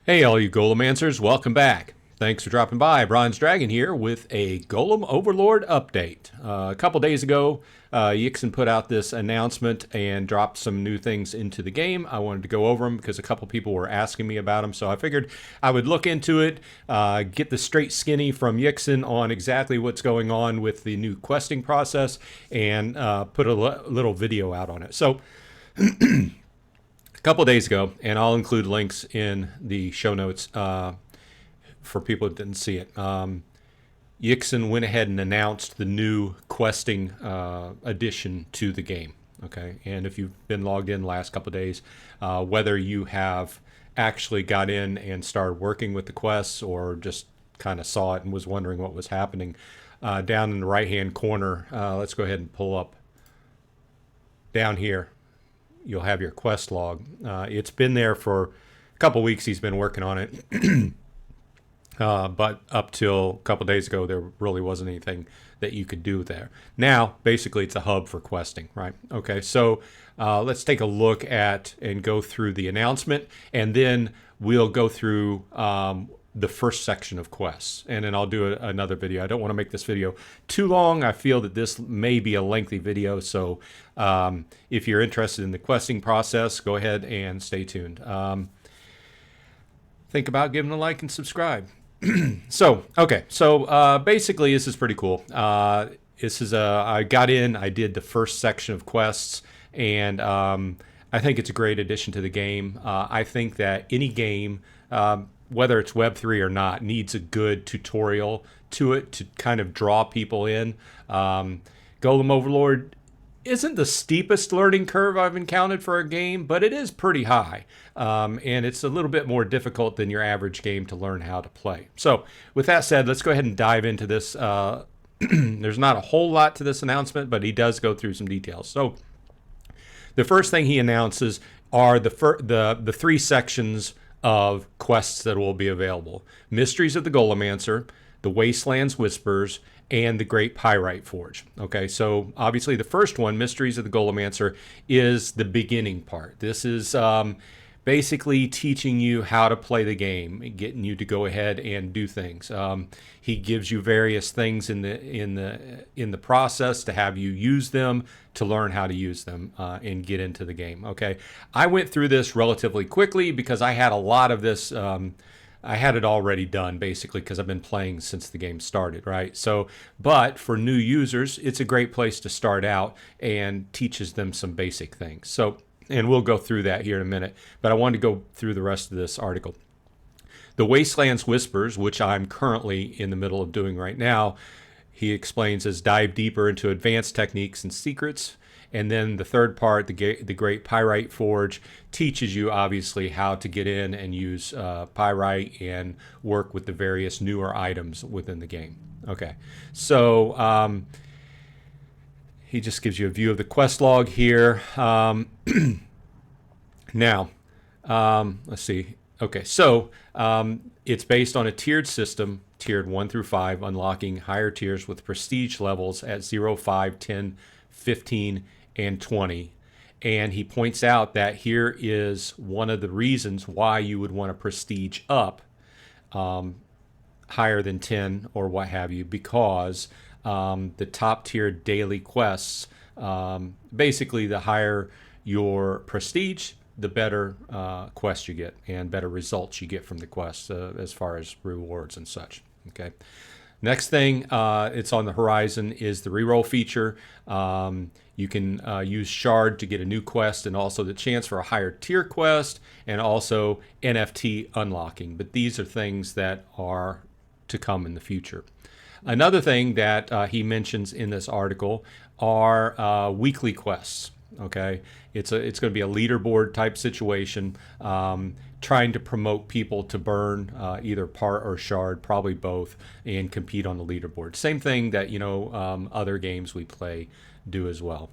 Hey, all you Golemancers, welcome back. Thanks for dropping by. Bronze Dragon here with a Golem Overlord update. A couple days ago, Yixn put out this announcement and dropped some new things into the game. I wanted to go over them because a couple people were asking me about them, so I figured I would look into it, get the straight skinny from Yixn on exactly what's going on with the new questing process, and put a little video out on it. So a couple days ago, and I'll include links in the show notes for people that didn't see it. Yixn went ahead and announced the new questing addition to the game. Okay, and if you've been logged in the last couple of days, whether you have actually got in and started working with the quests or just kind of saw it and was wondering what was happening, down in the right-hand corner, let's go ahead and pull up down here. You'll have your quest log. It's been there for a couple weeks. He's been working on it. But up till a couple days ago, there really wasn't anything that you could do there. Now, basically, it's a hub for questing, right? Okay, so let's take a look at and go through the announcement, and then we'll go through the first section of quests, and then I'll do another video. I don't want to make this video too long. I feel that this may be a lengthy video, so if you're interested in the questing process, go ahead and stay tuned. Think about giving a like and subscribe. So basically this is pretty cool. I got in, I did the first section of quests, and I think it's a great addition to the game. I think that any game, whether it's Web3 or not, needs a good tutorial to it to kind of draw people in. Golem Overlord isn't the steepest learning curve I've encountered for a game, but it is pretty high. And it's a little bit more difficult than your average game to learn how to play. So with that said, let's go ahead and dive into this. There's not a whole lot to this announcement, but he does go through some details. So the first thing he announces are the three sections of quests that will be available: Mysteries of the Golemancer, the Wasteland's Whispers, and the Great Pyrite Forge. Okay, so obviously the first one, Mysteries of the Golemancer, is the beginning part. This is basically teaching you how to play the game, getting you to go ahead and do things. He gives you various things in the process to have you use them, to learn how to use them and get into the game. Okay, I went through this relatively quickly because I had a lot of this. I had it already done basically because I've been playing since the game started, right? So, but for new users, it's a great place to start out and teaches them some basic things. So, and we'll go through that here in a minute, but I wanted to go through the rest of this article. The Wasteland's Whispers, which I'm currently in the middle of doing right now, he explains as dive deeper into advanced techniques and secrets. And then the third part, the Great Pyrite Forge, teaches you obviously how to get in and use pyrite and work with the various newer items within the game. Okay, so he just gives you a view of the quest log here. Now, let's see. Okay, so it's based on a tiered system, tiered 1 through 5, unlocking higher tiers with prestige levels at 0, 5, 10, 15, and 20. And he points out that here is one of the reasons why you would want to prestige up higher than 10 or what have you, because the top tier daily quests, basically the higher your prestige, the better quests you get and better results you get from the quests as far as rewards and such. Okay. Next thing, it's on the horizon, is the reroll feature. You can use Shard to get a new quest and also the chance for a higher tier quest and also NFT unlocking. But these are things that are to come in the future. Another thing that he mentions in this article are weekly quests. Okay, it's going to be a leaderboard type situation, trying to promote people to burn either part or shard, probably both, and compete on the leaderboard. Same thing that other games we play do as well.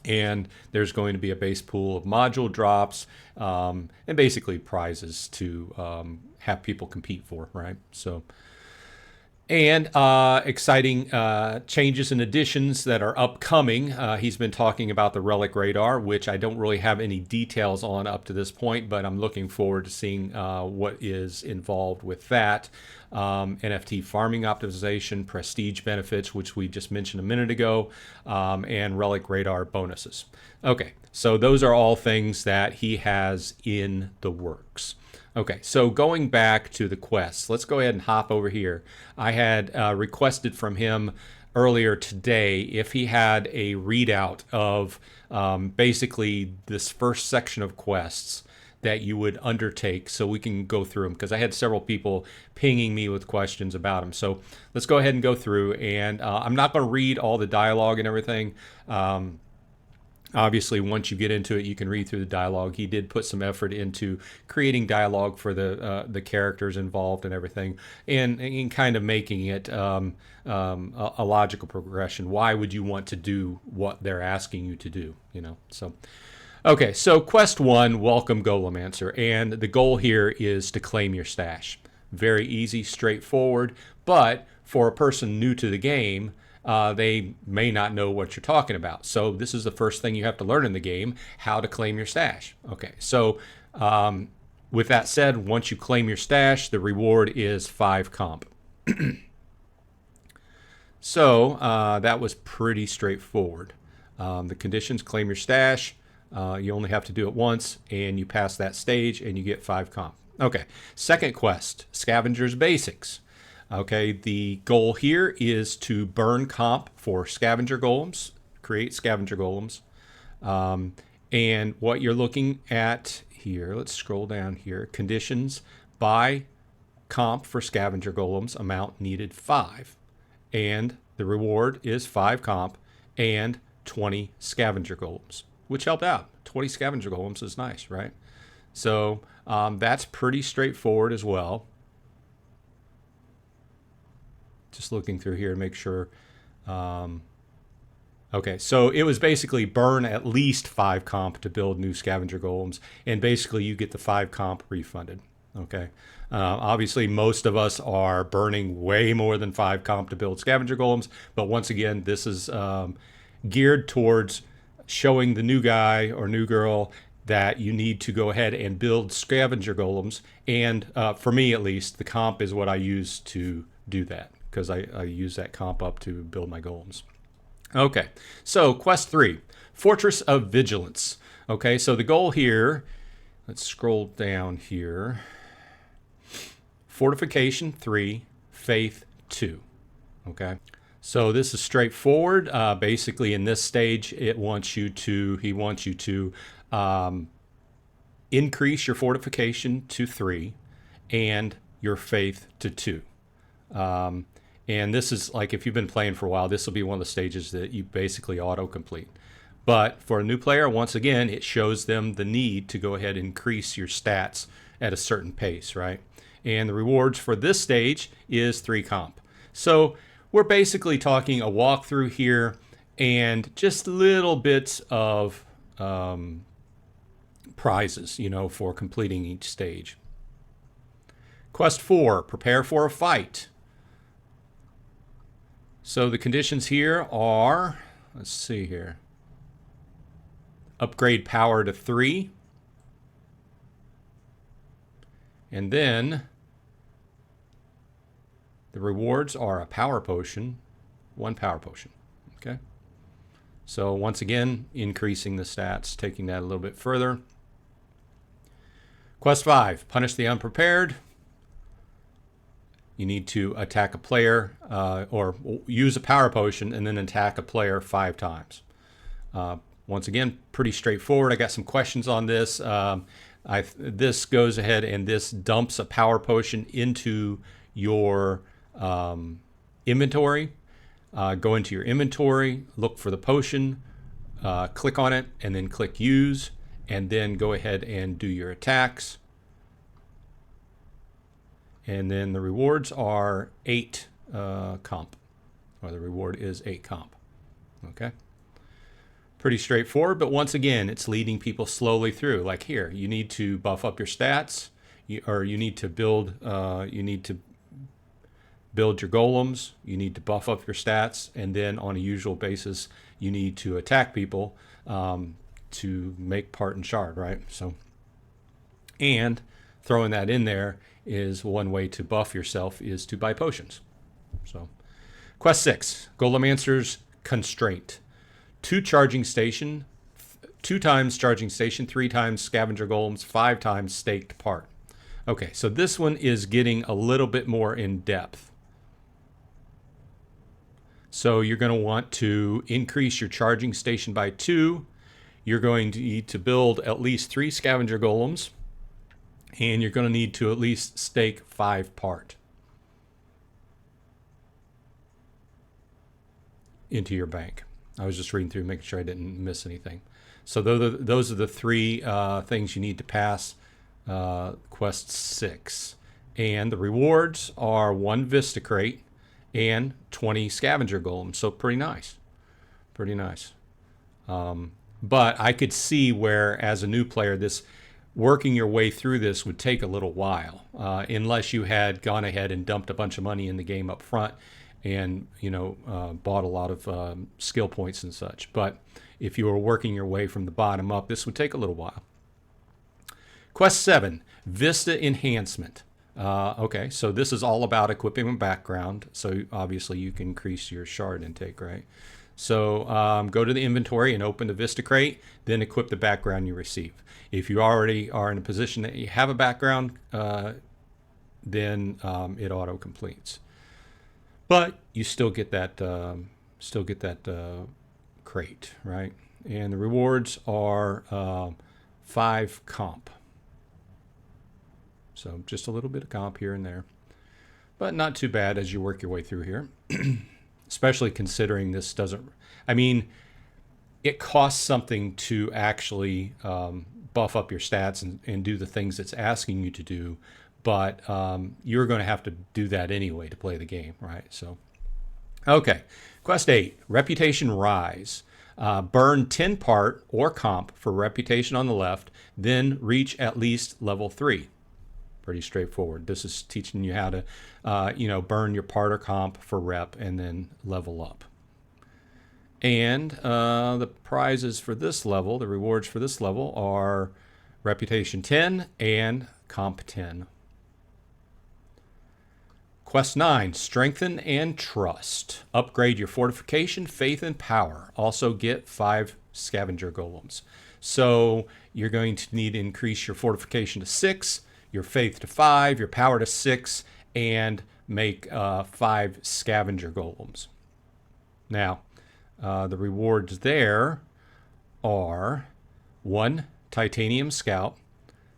And there's going to be a base pool of module drops and basically prizes to have people compete for, right? So, And exciting changes and additions that are upcoming. He's been talking about the Relic Radar, which I don't really have any details on up to this point, but I'm looking forward to seeing what is involved with that. NFT farming optimization, prestige benefits, which we just mentioned a minute ago, and Relic Radar bonuses. Okay, so those are all things that he has in the works. Okay, so going back to the quests, let's go ahead and hop over here. I had requested from him earlier today if he had a readout of basically this first section of quests that you would undertake so we can go through them, because I had several people pinging me with questions about them. So let's go ahead and go through, and I'm not going to read all the dialogue and everything. Obviously, once you get into it, you can read through the dialogue. He did put some effort into creating dialogue for the characters involved and everything, and kind of making it a logical progression. Why would you want to do what they're asking you to do? You know, so. Okay, so quest 1, welcome Golemancer, and the goal here is to claim your stash. Very easy, straightforward, but for a person new to the game, they may not know what you're talking about. So this is the first thing you have to learn in the game, how to claim your stash. Okay, so with that said, once you claim your stash, the reward is 5 comp. So that was pretty straightforward. The conditions: claim your stash. You only have to do it once, and you pass that stage, and you get 5 comp. Okay, second quest, Scavengers Basics. Okay, the goal here is to burn comp for scavenger golems, create scavenger golems. And what you're looking at here, let's scroll down here, conditions: buy comp for scavenger golems, amount needed 5. And the reward is 5 comp and 20 scavenger golems, which helped out. 20 scavenger golems is nice, right? So that's pretty straightforward as well. Just looking through here to make sure. Okay, so it was basically burn at least 5 comp to build new scavenger golems, and basically you get the 5 comp refunded. Okay, obviously most of us are burning way more than 5 comp to build scavenger golems, but once again, this is geared towards showing the new guy or new girl that you need to go ahead and build scavenger golems. And for me, at least, the comp is what I use to do that, because I use that comp up to build my golems. Okay, so quest 3, Fortress of Vigilance. Okay, so the goal here, let's scroll down here. Fortification 3, Faith 2. Okay. So this is straightforward. Basically, in this stage, he wants you to increase your fortification to 3 and your faith to 2. And this is like, if you've been playing for a while, this will be one of the stages that you basically auto-complete. But for a new player, once again, it shows them the need to go ahead and increase your stats at a certain pace, right? And the rewards for this stage is 3 comp. So we're basically talking a walkthrough here and just little bits of prizes, you know, for completing each stage. Quest 4, prepare for a fight. So the conditions here are, let's see here, upgrade power to 3. And then the rewards are a power potion, 1 power potion. Okay. So once again, increasing the stats, taking that a little bit further. Quest 5, punish the unprepared. You need to attack a player or use a power potion and then attack a player 5 times. Once again, pretty straightforward. I got some questions on this. This goes ahead and this dumps a power potion into your inventory. Go into your inventory, look for the potion, click on it, and then click use, and then go ahead and do your attacks. And then the rewards are 8 comp, or the reward is 8 comp. Okay. Pretty straightforward, but once again, it's leading people slowly through. Like here, you need to buff up your stats, or you need to build, you need to build your golems, you need to buff up your stats, and then on a usual basis, you need to attack people to make part and shard, right? So, and throwing that in there is one way to buff yourself is to buy potions. So, quest 6, Golemancers Constraint. 2 charging station, 2 times charging station, 3 times scavenger golems, 5 times staked part. Okay, so this one is getting a little bit more in depth. So you're going to want to increase your charging station by 2. You're going to need to build at least 3 scavenger golems, and you're going to need to at least stake 5 part into your bank. I was just reading through, making sure I didn't miss anything. So those are the 3 things you need to pass quest 6. And the rewards are 1 Vista Crate and 20 scavenger golems. So pretty nice. Pretty nice. But I could see where, as a new player, this working your way through this would take a little while, unless you had gone ahead and dumped a bunch of money in the game up front and bought a lot of skill points and such. But if you were working your way from the bottom up, this would take a little while. Quest 7, Vista Enhancement. Okay, so this is all about equipping a background. So obviously you can increase your shard intake, right? So go to the inventory and open the Vista Crate, then equip the background you receive. If you already are in a position that you have a background, then it auto completes. But you still get that crate, right? And the rewards are 5 comp. So just a little bit of comp here and there, but not too bad as you work your way through here. Especially considering this doesn't, I mean, it costs something to actually buff up your stats and do the things it's asking you to do, but you're going to have to do that anyway to play the game, right? So, okay, quest 8, Reputation Rise. Burn 10 part or comp for reputation on the left, then reach at least level 3. Pretty straightforward. This is teaching you how to, burn your part or comp for rep and then level up. And the prizes for this level, the rewards for this level are reputation 10 and comp 10. Quest 9, Strengthen and Trust. Upgrade your fortification, faith, and power. Also get 5 scavenger golems. So you're going to need to increase your fortification to 6, your faith to 5, your power to 6, and make 5 scavenger golems. Now, the rewards there are 1 titanium scout,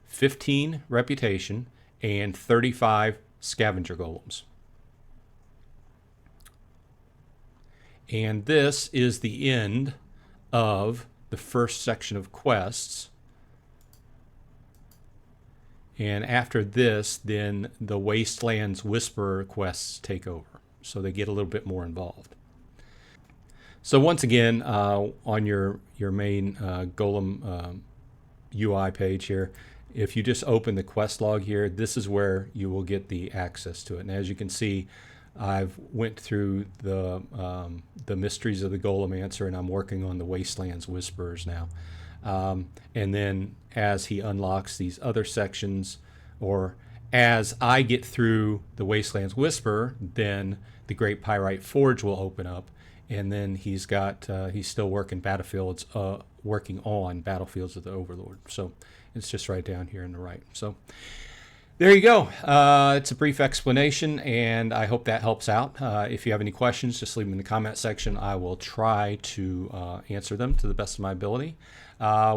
15 reputation, and 35 scavenger golems. And this is the end of the first section of quests. And after this, then the Wasteland's Whisperer quests take over. So they get a little bit more involved. So once again, on your main Golem UI page here, if you just open the quest log here, this is where you will get the access to it. And as you can see, I've went through the mysteries of the Golemancer, and I'm working on the Wasteland's Whisperers now. And then as he unlocks these other sections, or as I get through the Wasteland's Whisper, then the Great Pyrite Forge will open up, and then he's still working working on Battlefields of the Overlord. So it's just right down here on the right. So there you go. It's a brief explanation, and I hope that helps out. If you have any questions, just leave them in the comment section. I will try to answer them to the best of my ability.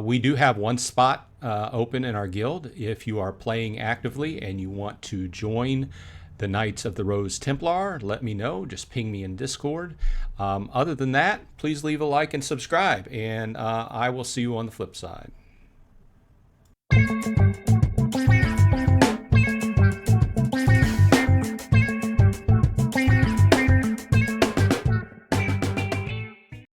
We do have one spot open in our guild. If you are playing actively and you want to join the Knights of the Rose Templar, let me know. Just ping me in Discord. Other than that, please leave a like and subscribe, and I will see you on the flip side.